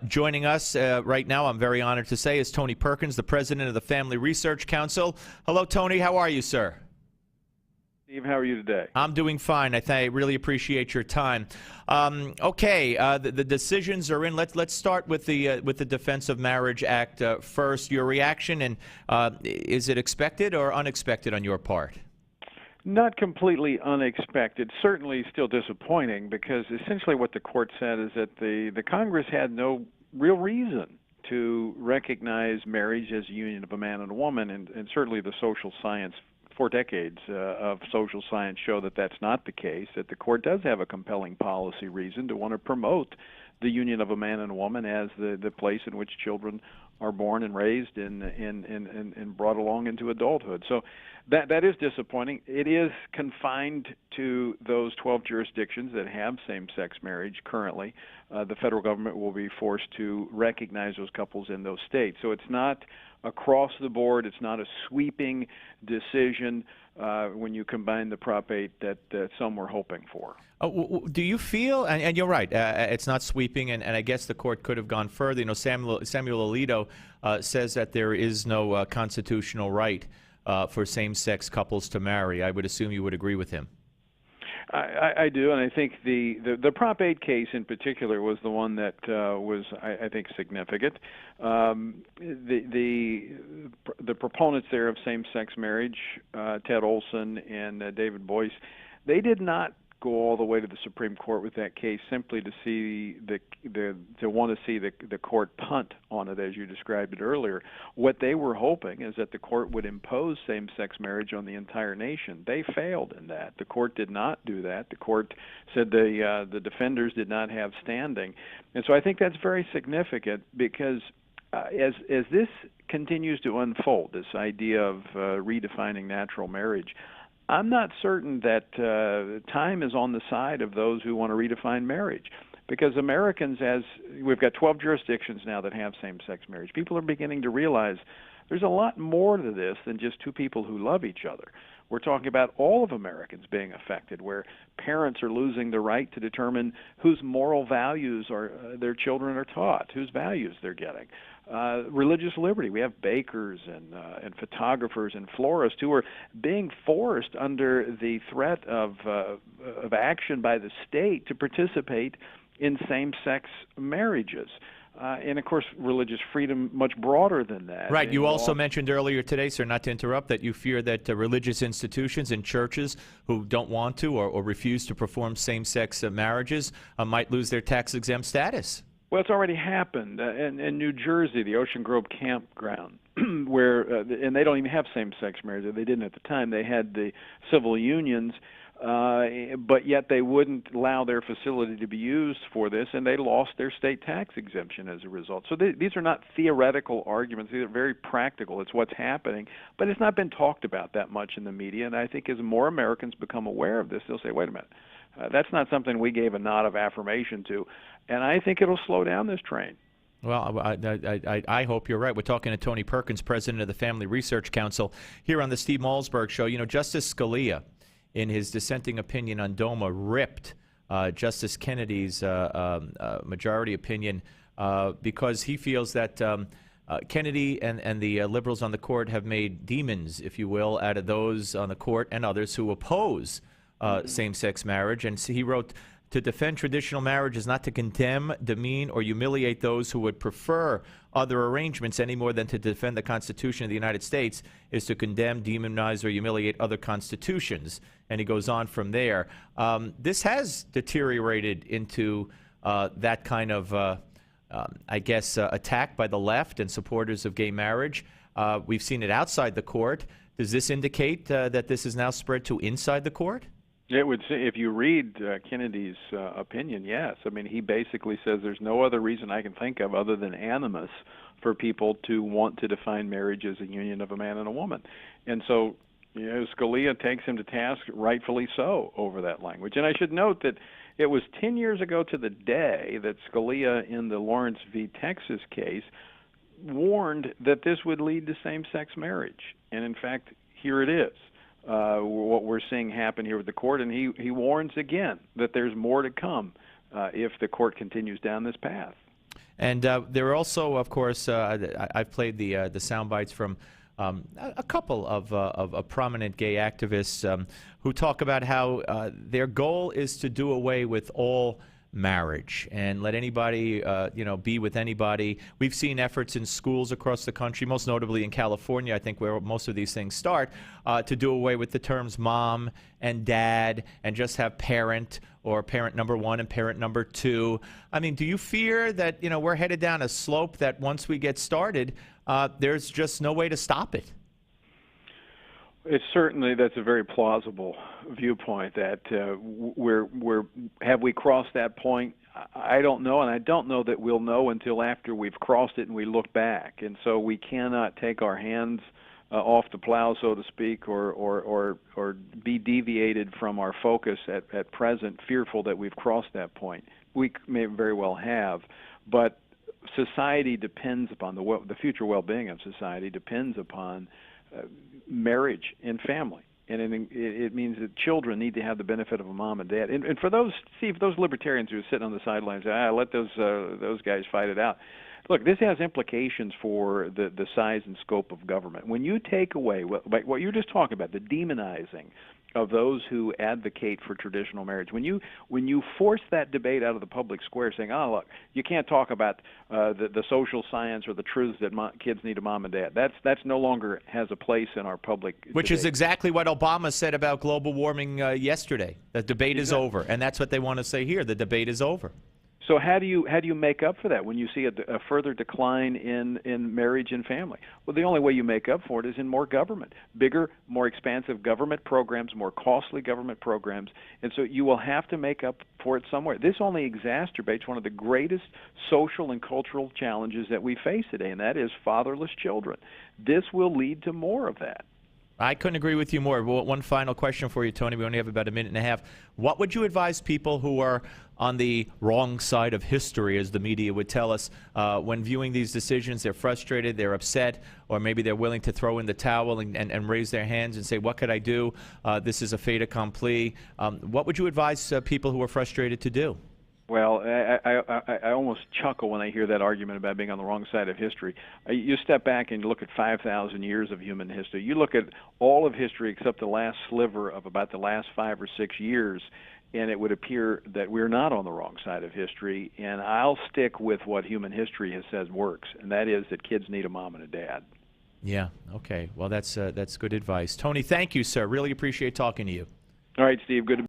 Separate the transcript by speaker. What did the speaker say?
Speaker 1: Joining us right now, I'm very honored to say, is Tony Perkins, the president of the Family Research Council. Hello, Tony. How are you, sir?
Speaker 2: Steve, how are you today?
Speaker 1: I'm doing fine. I really appreciate your time. The decisions are in. Let's start with the Defense of Marriage Act first. Your reaction, and is it expected or unexpected on your part?
Speaker 2: Not completely unexpected. Certainly still disappointing, because essentially what the court said is that the Congress had no real reason to recognize marriage as a union of a man and a woman, and certainly the social science, 4 decades of social science, show that that's not the case, that the court does have a compelling policy reason to want to promote the union of a man and a woman as the place in which children are born and raised and brought along into adulthood. So that is disappointing. It is confined to those 12 jurisdictions that have same-sex marriage currently. The federal government will be forced to recognize those couples in those states. So it's not across the board. It's not a sweeping decision when you combine the Prop 8 that some were hoping for.
Speaker 1: Do you feel, and you're right, it's not sweeping, and I guess the court could have gone further. You know, Samuel Alito says that there is no constitutional right for same-sex couples to marry. I would assume you would agree with him.
Speaker 2: I do, and I think the Prop 8 case in particular was the one that was, I think, significant. The proponents there of same-sex marriage, Ted Olson and David Boyce, they did not go all the way to the Supreme Court with that case simply to see want to see the court punt on it, as you described it earlier. What they were hoping is that the court would impose same-sex marriage on the entire nation. They failed in that. The court did not do that. The court said the defenders did not have standing, and so I think that's very significant, because as this continues to unfold, this idea of redefining natural marriage, I'm not certain that time is on the side of those who want to redefine marriage, because Americans, as we've got 12 jurisdictions now that have same-sex marriage, people are beginning to realize there's a lot more to this than just two people who love each other. We're talking about all of Americans being affected, where parents are losing the right to determine whose moral values their children are taught, whose values they're getting. Religious liberty. We have bakers and photographers and florists who are being forced under the threat of action by the state to participate in same-sex marriages. And, of course, religious freedom much broader than that.
Speaker 1: Right. You also mentioned earlier today, sir, not to interrupt, that you fear that religious institutions and churches who don't want to or refuse to perform same-sex marriages might lose their tax-exempt status.
Speaker 2: Well, it's already happened in New Jersey, the Ocean Grove campground, where and they don't even have same-sex marriage. They didn't at the time. They had the civil unions, but yet they wouldn't allow their facility to be used for this, and they lost their state tax exemption as a result. So these are not theoretical arguments. These are very practical. It's what's happening, but it's not been talked about that much in the media, and I think as more Americans become aware of this, they'll say, wait a minute, that's not something we gave a nod of affirmation to, and I think it'll slow down this train.
Speaker 1: Well, I hope you're right. We're talking to Tony Perkins, president of the Family Research Council, here on the Steve Malzberg Show. You know, Justice Scalia, in his dissenting opinion on DOMA, ripped Justice Kennedy's majority opinion because he feels that Kennedy and the liberals on the court have made demons, if you will, out of those on the court and others who oppose same-sex marriage. And he wrote, to defend traditional marriage is not to condemn, demean, or humiliate those who would prefer other arrangements any more than to defend the Constitution of the United States is to condemn, demonize, or humiliate other constitutions. And he goes on from there. This has deteriorated into that kind of, attack by the left and supporters of gay marriage. We've seen it outside the court. Does this indicate that this is now spread to inside the court?
Speaker 2: It would say, if you read Kennedy's opinion, yes. I mean, he basically says there's no other reason I can think of other than animus for people to want to define marriage as a union of a man and a woman. And so, you know, Scalia takes him to task, rightfully so, over that language. And I should note that it was 10 years ago to the day that Scalia, in the Lawrence v. Texas case, warned that this would lead to same-sex marriage. And, in fact, here it is. What we're seeing happen here with the court, and he warns again that there's more to come if the court continues down this path.
Speaker 1: And there are also, of course, I've played the sound bites from a couple of prominent gay activists who talk about how their goal is to do away with all marriage and let anybody, be with anybody. We've seen efforts in schools across the country, most notably in California, I think, where most of these things start, to do away with the terms mom and dad and just have parent or parent number one and parent number two. I mean, do you fear that, we're headed down a slope that once we get started, there's just no way to stop it?
Speaker 2: That's a very plausible viewpoint that have we crossed that point? I don't know, and I don't know that we'll know until after we've crossed it and we look back. And so we cannot take our hands off the plow, so to speak, or be deviated from our focus at present, fearful that we've crossed that point. We may very well have, but society depends upon the future well-being of society depends upon marriage and family, and it means that children need to have the benefit of a mom and dad. And for those libertarians who are sitting on the sidelines, let those guys fight it out. Look, this has implications for the size and scope of government. When you take away what you're just talking about, the demonizing of those who advocate for traditional marriage, when you force that debate out of the public square, saying, "Oh, look, you can't talk about the social science or the truths that kids need a mom and dad," that's no longer has a place in our public
Speaker 1: Which
Speaker 2: debate.
Speaker 1: is exactly what Obama said about global warming yesterday. The debate is over, and that's what they want to say here. The debate is over.
Speaker 2: So how do you make up for that when you see a further decline in marriage and family? Well, the only way you make up for it is in more government, bigger, more expansive government programs, more costly government programs, and so you will have to make up for it somewhere. This only exacerbates one of the greatest social and cultural challenges that we face today, and that is fatherless children. This will lead to more of that.
Speaker 1: I couldn't agree with you more. One final question for you, Tony. We only have about a minute and a half. What would you advise people who are on the wrong side of history, as the media would tell us, when viewing these decisions? They're frustrated, they're upset, or maybe they're willing to throw in the towel and raise their hands and say, what could I do? This is a fait accompli. What would you advise people who are frustrated to do?
Speaker 2: Well, I almost chuckle when I hear that argument about being on the wrong side of history. You step back and look at 5,000 years of human history. You look at all of history except the last sliver of about the last 5 or 6 years, and it would appear that we're not on the wrong side of history. And I'll stick with what human history has said works, and that is that kids need a mom and a dad.
Speaker 1: Yeah, okay. Well, that's good advice. Tony, thank you, sir. Really appreciate talking to you.
Speaker 2: All right, Steve, good to